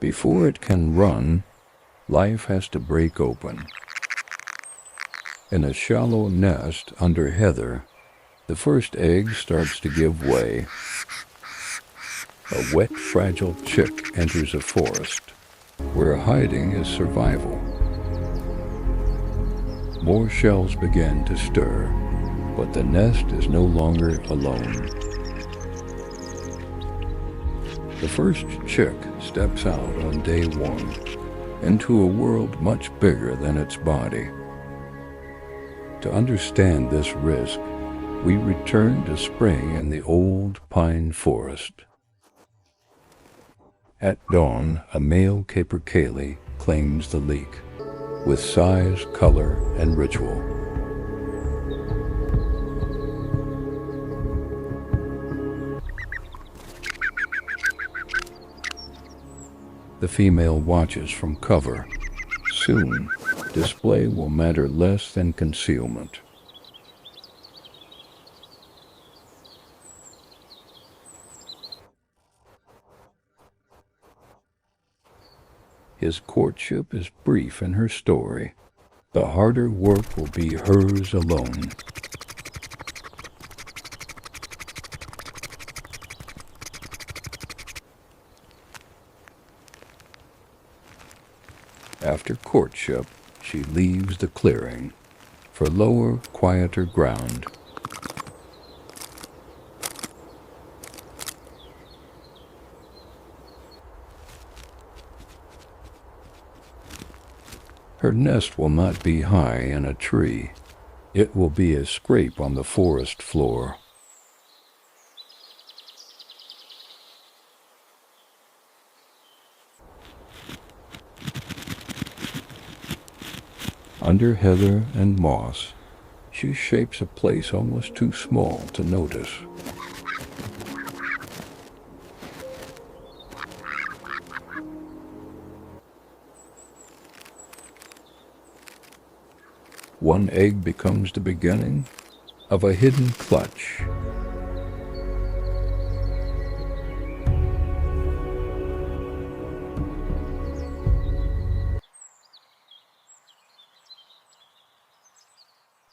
Before it can run, life has to break open. In a shallow nest under heather, the first egg starts to give way. A wet, fragile chick enters a forest, where hiding is survival. More shells begin to stir, but the nest is no longer alone. The first chick steps out on day one, into a world much bigger than its body. To understand this risk, we return to spring in the old pine forest. At dawn, a male capercaillie claims the leak, with size, color, and ritual. The female watches from cover. Soon, display will matter less than concealment. His courtship is brief in her story. The harder work will be hers alone. After courtship, she leaves the clearing for lower, quieter ground. Her nest will not be high in a tree. It will be a scrape on the forest floor. Under heather and moss, she shapes a place almost too small to notice. One egg becomes the beginning of a hidden clutch.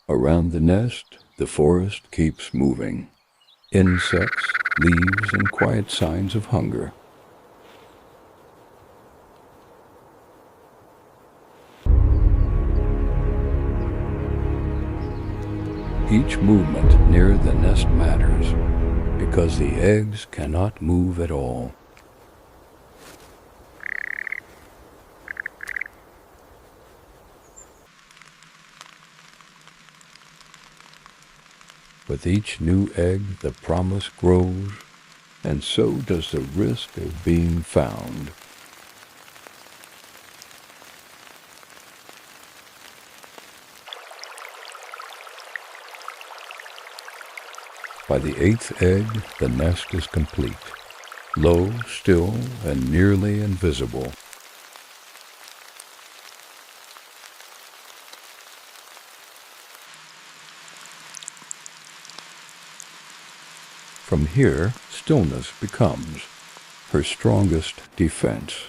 Around the nest, the forest keeps moving. Insects, leaves, and quiet signs of hunger. Each movement near the nest matters, because the eggs cannot move at all. With each new egg, the promise grows, and so does the risk of being found. By the 8th egg, the nest is complete, low, still, and nearly invisible. From here, stillness becomes her strongest defense.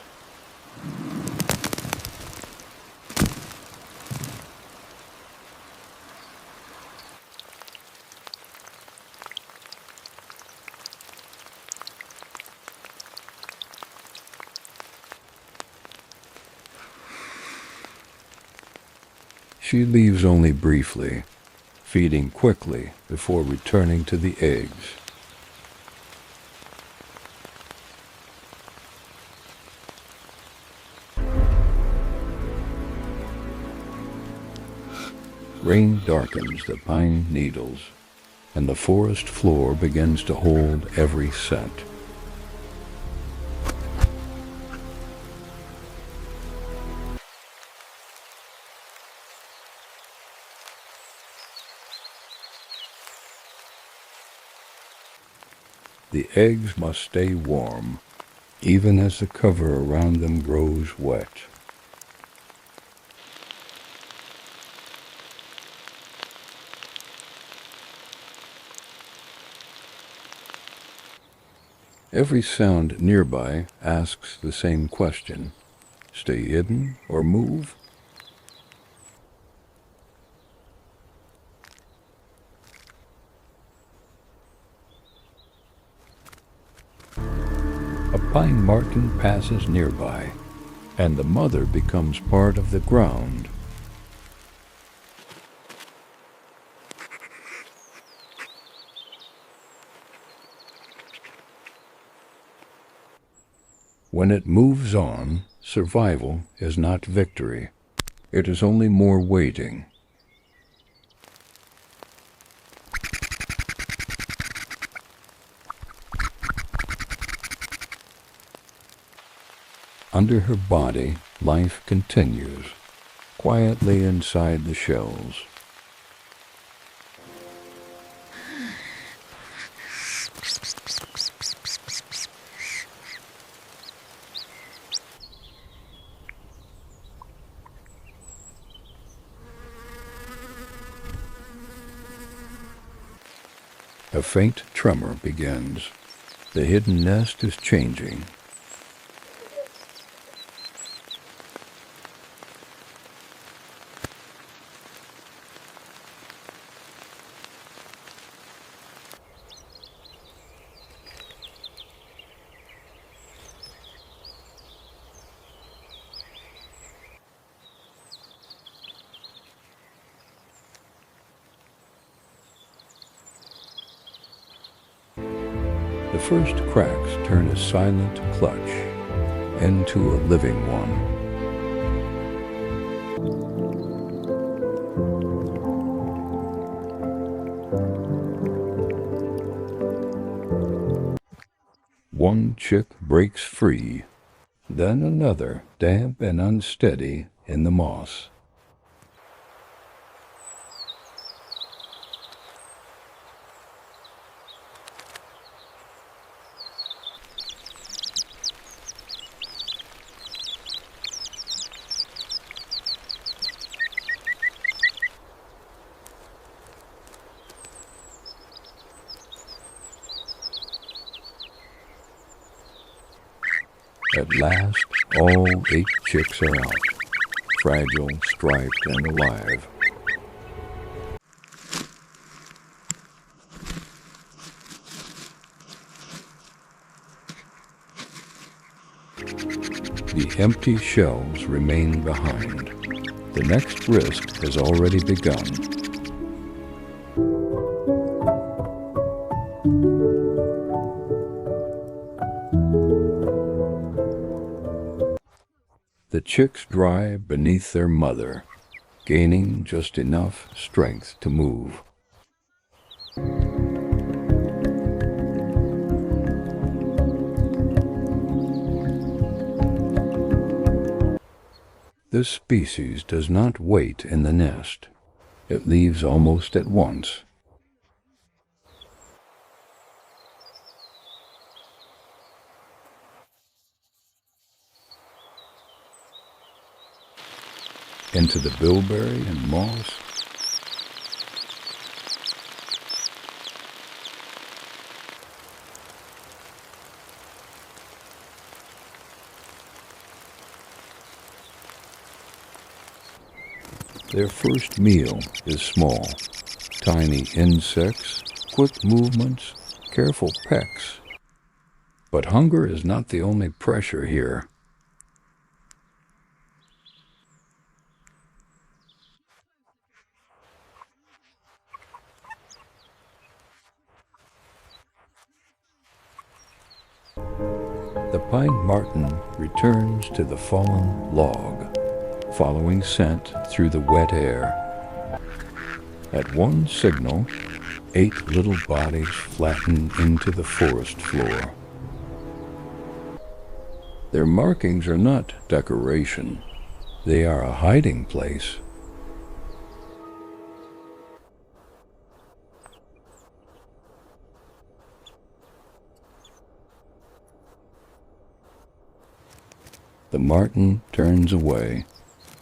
She leaves only briefly, feeding quickly before returning to the eggs. Rain darkens the pine needles, and the forest floor begins to hold every scent. The eggs must stay warm, even as the cover around them grows wet. Every sound nearby asks the same question: stay hidden or move? A pine marten passes nearby, and the mother becomes part of the ground. When it moves on, survival is not victory. It is only more waiting. Under her body, life continues, quietly inside the shells. A faint tremor begins. The hidden nest is changing. The first cracks turn a silent clutch into a living one. One chick breaks free, then another, damp and unsteady in the moss. At last, all 8 chicks are out, fragile, striped, and alive. The empty shells remain behind. The next risk has already begun. The chicks dry beneath their mother, gaining just enough strength to move. This species does not wait in the nest. It leaves almost at once. Into the bilberry and moss. Their first meal is small. Tiny insects, quick movements, careful pecks. But hunger is not the only pressure here. The pine marten returns to the fallen log, following scent through the wet air. At one signal, 8 little bodies flatten into the forest floor. Their markings are not decoration. They are a hiding place. The marten turns away,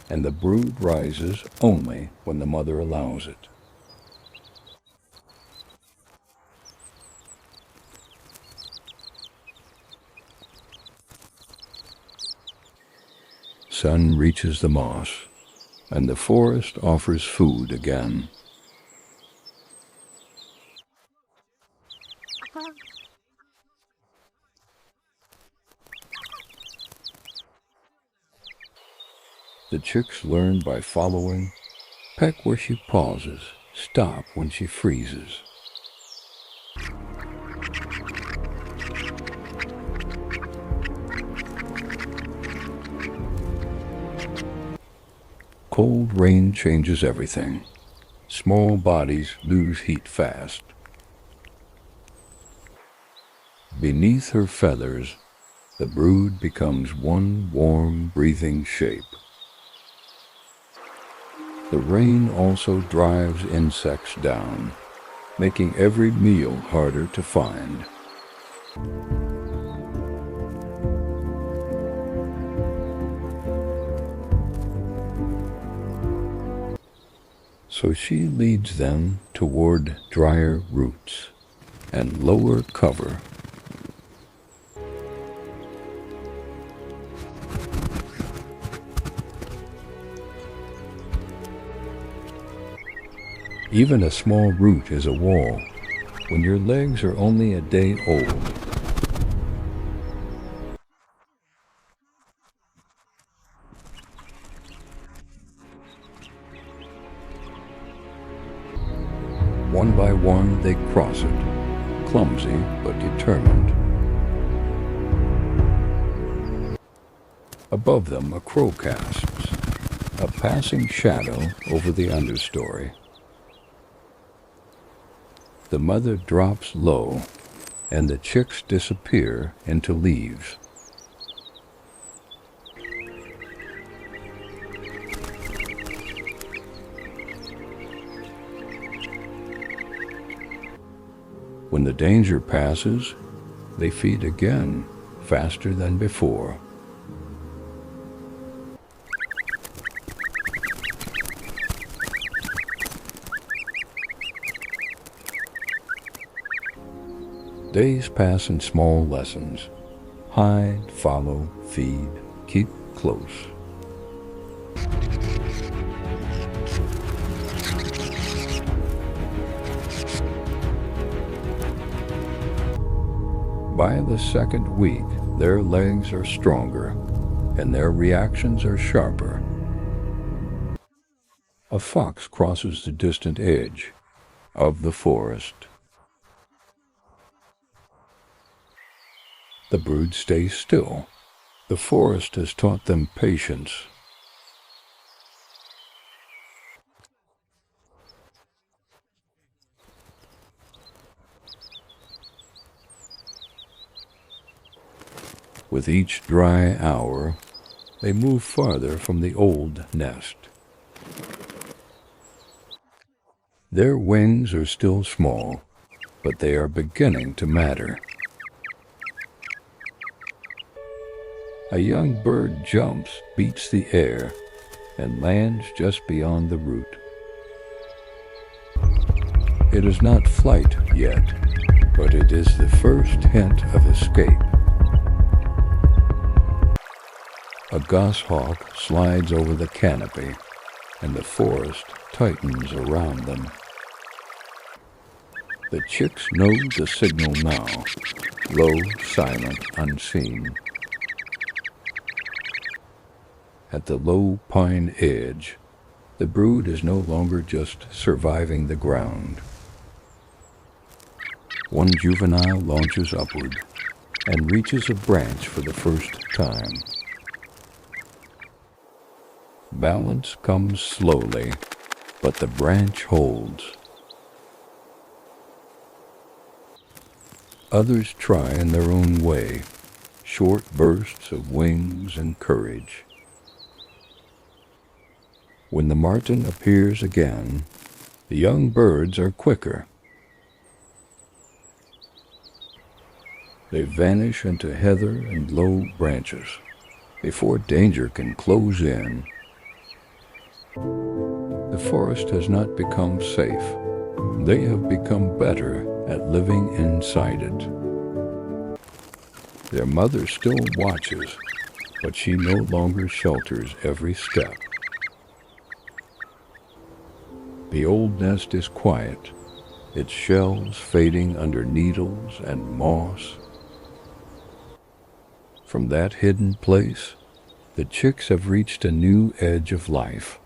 and the brood rises only when the mother allows it. sun reaches the moss, and the forest offers food again. The chicks learn by following, peck where she pauses, stop when she freezes. Cold rain changes everything. Small bodies lose heat fast. Beneath her feathers, the brood becomes one warm, breathing shape. The rain also drives insects down, making every meal harder to find. So she leads them toward drier roots and lower cover. Even a small root is a wall when your legs are only a day old. One by one they cross it, clumsy but determined. Above them a crow casts, a passing shadow over the understory. The mother drops low, and the chicks disappear into leaves. When the danger passes, they feed again, faster than before. Days pass in small lessons. Hide, follow, feed, keep close. By the second week, their legs are stronger and their reactions are sharper. A fox crosses the distant edge of the forest. The brood stays still. The forest has taught them patience. With each dry hour, they move farther from the old nest. Their wings are still small, but they are beginning to matter. A young bird jumps, beats the air, and lands just beyond the root. It is not flight yet, but it is the first hint of escape. A goshawk slides over the canopy, and the forest tightens around them. The chicks know the signal now, low, silent, unseen. At the low pine edge, the brood is no longer just surviving the ground. One juvenile launches upward and reaches a branch for the first time. Balance comes slowly, but the branch holds. Others try in their own way, short bursts of wings and courage. When the martin appears again, the young birds are quicker. They vanish into heather and low branches before danger can close in. The forest has not become safe. They have become better at living inside it. Their mother still watches, but she no longer shelters every step. The old nest is quiet, its shells fading under needles and moss. From that hidden place, the chicks have reached a new edge of life.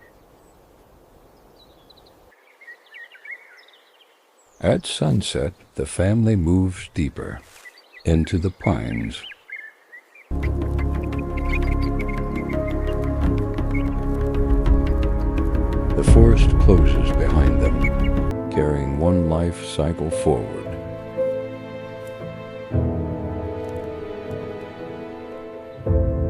At sunset, the family moves deeper into the pines. The forest closes behind them, carrying one life cycle forward.